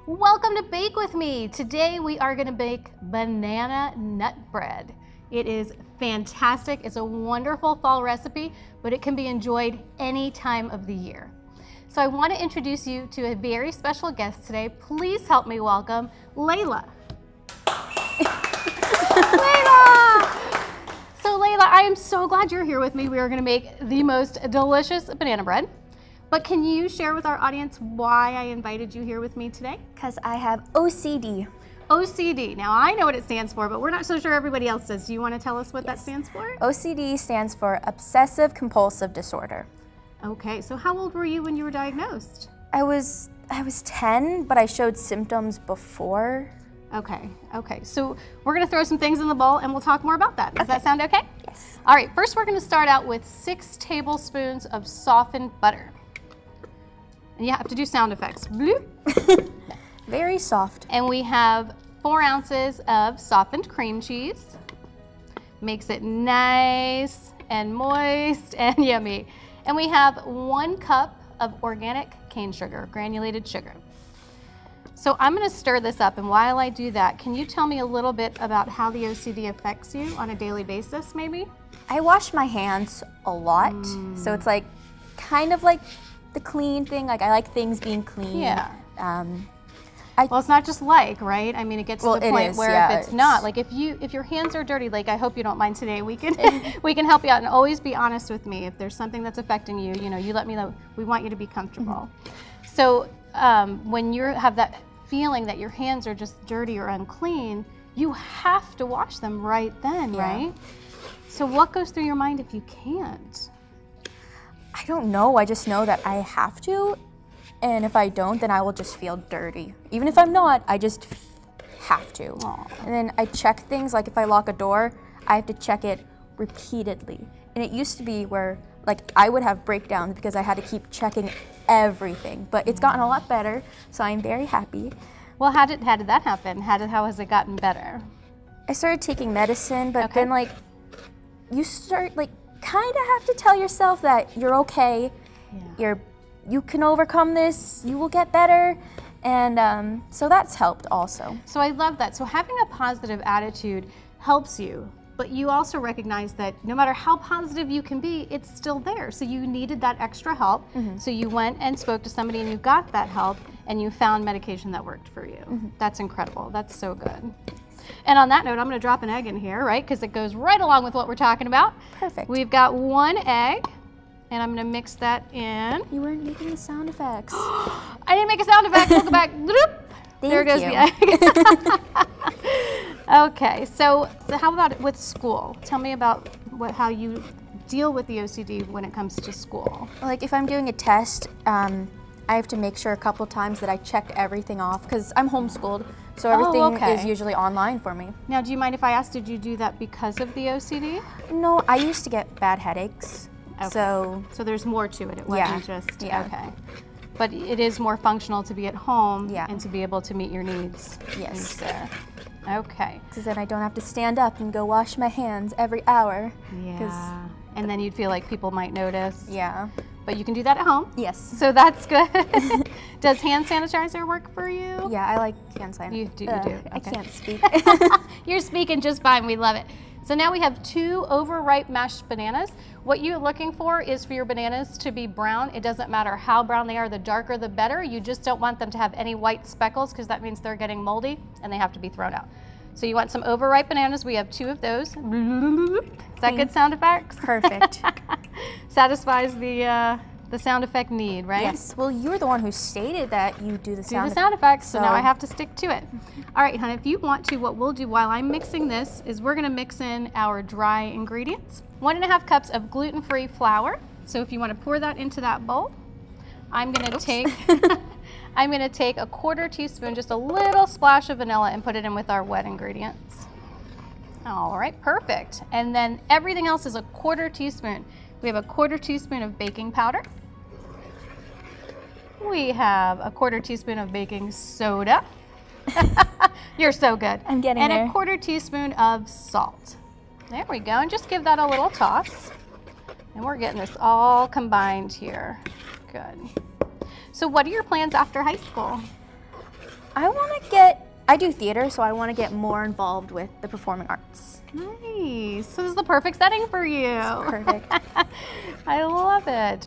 Welcome to Bake With Me. Today we are going to bake banana nut bread. It is fantastic. It's a wonderful fall recipe, but it can be enjoyed any time of the year. So I want to introduce you to a very special guest today. Please help me welcome LAYLA. LAYLA! So LAYLA, I am so glad you're here with me. We are going to make the most delicious banana bread. But can you share with our audience why I invited you here with me today? Because I have OCD. OCD. Now I know what it stands for, but we're not so sure everybody else does. Do you want to tell us what that stands for? OCD stands for Obsessive Compulsive Disorder. Okay, so how old were you when you were diagnosed? I was 10, but I showed symptoms before. Okay. So we're going to throw some things in the bowl and we'll talk more about that. Does that sound okay? Yes. All right, first we're going to start out with 6 tablespoons of softened butter. And you have to do sound effects. Bloop. Very soft. And we have 4 ounces of softened cream cheese. Makes it nice and moist and yummy. And we have 1 cup of organic cane sugar, granulated sugar. So I'm going to stir this up, and while I do that, can you tell me a little bit about how the OCD affects you on a daily basis, maybe? I wash my hands a lot, so it's like kind of like the clean thing. Like I like things being clean. Yeah. Well, it's not just like, right? I mean, it gets to the point where if it's not, like if your hands are dirty, like I hope you don't mind today, we can we can help you out, and always be honest with me. If there's something that's affecting you, you let me know. We want you to be comfortable. So when you have that feeling that your hands are just dirty or unclean, you have to wash them right then, right? So what goes through your mind if you can't? I don't know. I just know that I have to. And if I don't, then I will just feel dirty. Even if I'm not, I just have to. Aww. And then I check things, like if I lock a door, I have to check it repeatedly. And it used to be where like I would have breakdowns because I had to keep checking everything. But it's gotten a lot better, so I'm very happy. Well, how did that happen? How has it gotten better? I started taking medicine, but then like you start like kind of have to tell yourself that you're okay. Yeah. You can overcome this, you will get better, and so that's helped also. So I love that. So having a positive attitude helps you, but you also recognize that no matter how positive you can be, it's still there. So you needed that extra help, so you went and spoke to somebody and you got that help, and you found medication that worked for you. That's incredible. That's so good. And on that note, I'm going to drop an egg in here, right? Because it goes right along with what we're talking about. Perfect. We've got 1 egg. And I'm going to mix that in. You weren't making the sound effects. I didn't make a sound effect. We'll go back. There goes the egg. Okay, so how about with school? Tell me about how you deal with the OCD when it comes to school. Like if I'm doing a test, I have to make sure a couple times that I checked everything off because I'm homeschooled, so everything is usually online for me. Now, do you mind if I ask, did you do that because of the OCD? No, I used to get bad headaches. Okay. So there's more to it. It wasn't just, okay. But it is more functional to be at home and to be able to meet your needs. Yes. There. Okay. Because then I don't have to stand up and go wash my hands every hour. Yeah. And then you'd feel like people might notice. Yeah. But you can do that at home. Yes. So that's good. Does hand sanitizer work for you? Yeah, I like hand sanitizer. You do. Okay. I can't speak. You're speaking just fine. We love it. So now we have 2 overripe mashed bananas. What you're looking for is for your bananas to be brown. It doesn't matter how brown they are, the darker the better. You just don't want them to have any white speckles because that means they're getting moldy and they have to be thrown out. So you want some overripe bananas. We have 2 of those. Is that good sound effects? Perfect. Satisfies the sound effect need, right? Yes. Well, you're the one who stated that you do the sound effects, so now I have to stick to it. All right, honey, if you want to, what we'll do while I'm mixing this is we're going to mix in our dry ingredients. 1½ cups of gluten-free flour. So if you want to pour that into that bowl, I'm going to take I'm going to take a 1/4 teaspoon, just a little splash of vanilla, and put it in with our wet ingredients. All right, perfect. And then everything else is a 1/4 teaspoon. We have a 1/4 teaspoon of baking powder. We have a 1/4 teaspoon of baking soda. You're so good. I'm getting there. And a 1/4 teaspoon of salt. There we go. And just give that a little toss. And we're getting this all combined here. Good. So what are your plans after high school? I do theater, so I want to get more involved with the performing arts. Nice. So this is the perfect setting for you. It's perfect. I love it.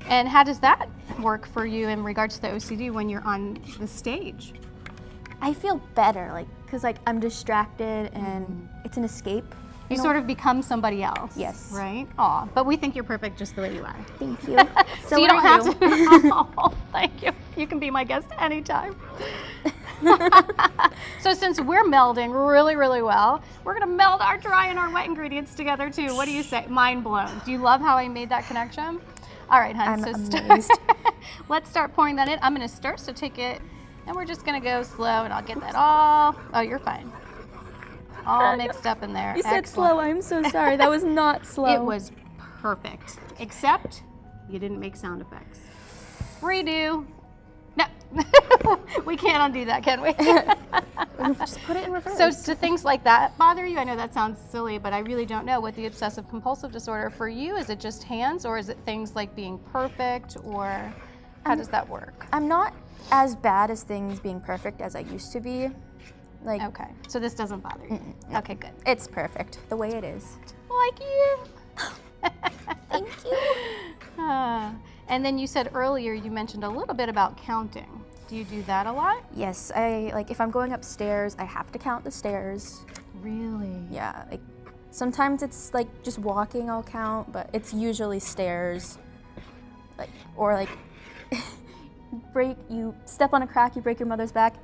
And how does that work for you in regards to the OCD when you're on the stage? I feel better, like, because like I'm distracted and it's an escape. You sort of become somebody else. Yes. Right? Aw, but we think you're perfect just the way you are. Thank you. So you don't have to. Oh, thank you. You can be my guest anytime. So since we're melding really, really well, we're gonna meld our dry and our wet ingredients together too. What do you say? Mind blown. Do you love how I made that connection? All right, hon. I'm amazed. Let's start pouring that in. I'm gonna stir, so take it, and we're just gonna go slow, and I'll get that all. Oh, you're fine. All mixed up in there. You said slow. I'm so sorry. That was not slow. It was perfect, except you didn't make sound effects. Redo. No, we can't undo that, can we? Just put it in reverse. So do things like that bother you? I know that sounds silly, but I really don't know. With the obsessive compulsive disorder, for you, is it just hands, or is it things like being perfect, or how does that work? I'm not as bad as things being perfect as I used to be. Like, okay, so this doesn't bother you. No. Okay, good. It's perfect the way it is. Like you. Thank you. And then you said earlier, you mentioned a little bit about counting. Do you do that a lot? Yes, if I'm going upstairs, I have to count the stairs. Really? Yeah, like sometimes it's like just walking I'll count, but it's usually stairs. Like, or like you step on a crack, you break your mother's back.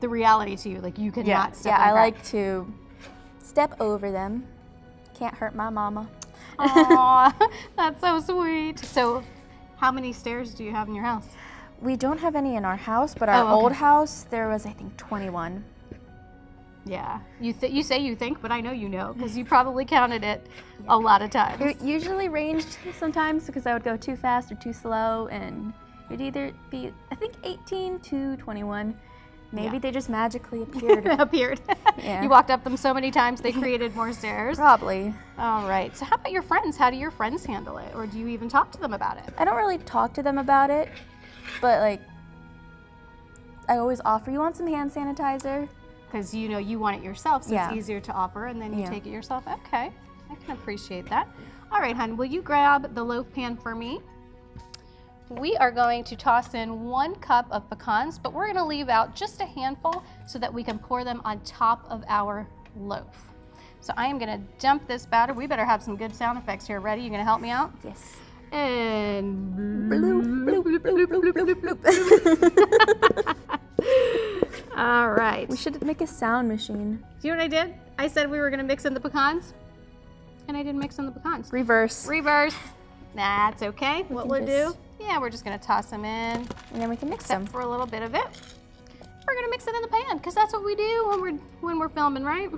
The reality to you, like you could not step on I a crack. like to step over them. Can't hurt my mama. Aw, that's so sweet. So how many stairs do you have in your house? We don't have any in our house, but our old house, there was, I think, 21. Yeah, you say you think, but I know you know, because you probably counted it a lot of times. It usually ranged sometimes because I would go too fast or too slow, and it'd either be, I think, 18 to 21. Maybe they just magically appeared. Yeah. You walked up them so many times they created more stairs. Probably. All right. So how about your friends? How do your friends handle it? Or do you even talk to them about it? I don't really talk to them about it, but like, I always offer, you want some hand sanitizer? Because you know you want it yourself, so it's easier to offer, and then you take it yourself. Okay, I can appreciate that. All right, hon, will you grab the loaf pan for me? We are going to toss in 1 cup of pecans, but we're gonna leave out just a handful so that we can pour them on top of our loaf. So I am gonna dump this batter. We better have some good sound effects here. Ready? You gonna help me out? Yes. And Bloop, bloop, bloop, bloop, bloop, bloop, bloop. All right. We should make a sound machine. Do you know what I did? I said we were gonna mix in the pecans, and I didn't mix in the pecans. Reverse. Reverse. That's okay. What we'll do? Yeah, we're just gonna toss them in. And then we can mix them for a little bit of it. We're gonna mix it in the pan because that's what we do when we're filming, right?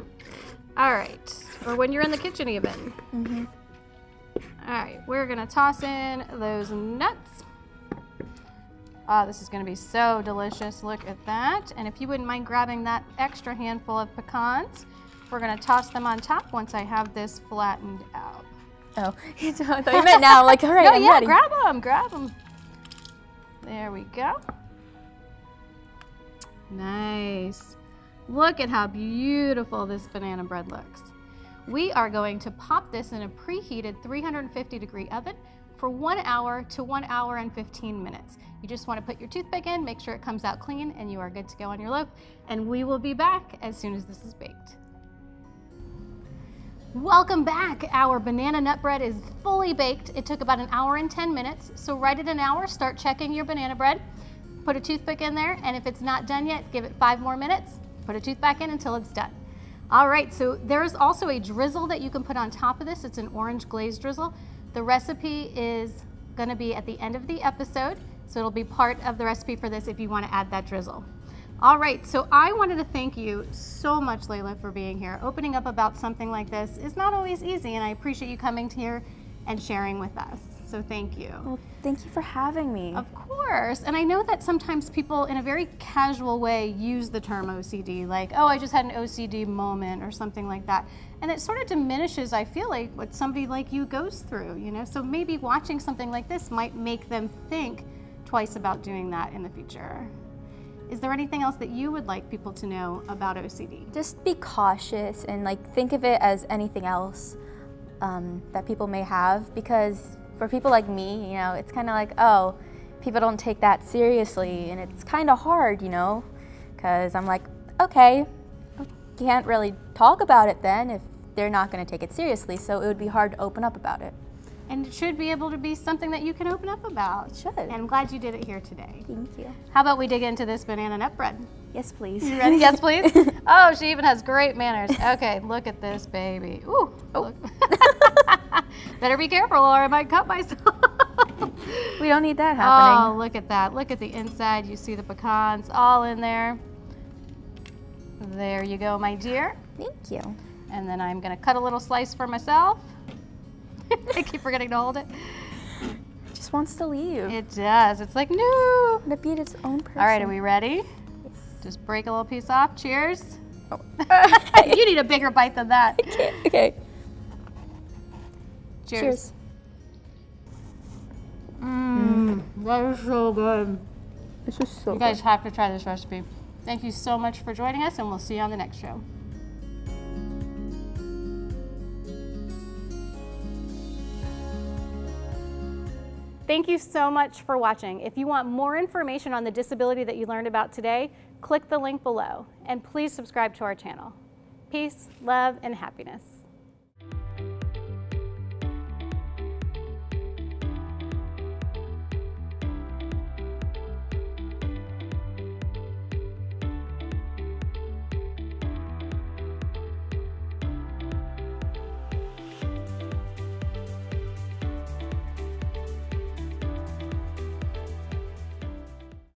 All right, or when you're in the kitchen even. Mm-hmm. All right, we're gonna toss in those nuts. Oh, this is gonna be so delicious. Look at that. And if you wouldn't mind grabbing that extra handful of pecans, we're gonna toss them on top once I have this flattened out. Oh, I thought you meant now. Like, all right, no, I'm ready. Grab them. There we go. Nice. Look at how beautiful this banana bread looks. We are going to pop this in a preheated 350-degree oven for 1 hour to 1 hour and 15 minutes. You just want to put your toothpick in, make sure it comes out clean, and you are good to go on your loaf. And we will be back as soon as this is baked. Welcome back. Our banana nut bread is fully baked. It took about 1 hour and 10 minutes. So right at 1 hour, start checking your banana bread. Put a toothpick in there, and if it's not done yet, give it 5 more minutes. Put a tooth back in until it's done. All right, so there's also a drizzle that you can put on top of this. It's an orange glaze drizzle. The recipe is gonna be at the end of the episode, so it'll be part of the recipe for this if you wanna add that drizzle. All right, so I wanted to thank you so much, Layla, for being here. Opening up about something like this is not always easy, and I appreciate you coming here and sharing with us. So thank you. Well, thank you for having me. Of course. And I know that sometimes people in a very casual way use the term OCD, like, oh, I just had an OCD moment or something like that. And it sort of diminishes, I feel like, what somebody like you goes through, you know? So maybe watching something like this might make them think twice about doing that in the future. Is there anything else that you would like people to know about OCD? Just be cautious and like think of it as anything else that people may have, because for people like me, you know, it's kind of like, oh, people don't take that seriously, and it's kind of hard, you know, because I'm like, okay, can't really talk about it then if they're not going to take it seriously, so it would be hard to open up about it. And it should be able to be something that you can open up about. It should. And I'm glad you did it here today. Thank you. How about we dig into this banana nut bread? Yes, please. You ready? Yes, please. Oh, she even has great manners. Okay, look at this baby. Ooh. Oh. Better be careful or I might cut myself. We don't need that happening. Oh, look at that. Look at the inside. You see the pecans all in there. There you go, my dear. Thank you. And then I'm going to cut a little slice for myself. I keep forgetting to hold it. It just wants to leave. It does. It's like, no. To be its own person. All right, are we ready? Yes. Just break a little piece off. Cheers. Oh. You need a bigger bite than that. Okay. Cheers. That is so good. This is so You guys have to try this recipe. Thank you so much for joining us, and we'll see you on the next show. Thank you so much for watching. If you want more information on the disability that you learned about today, click the link below, and please subscribe to our channel. Peace, love, and happiness.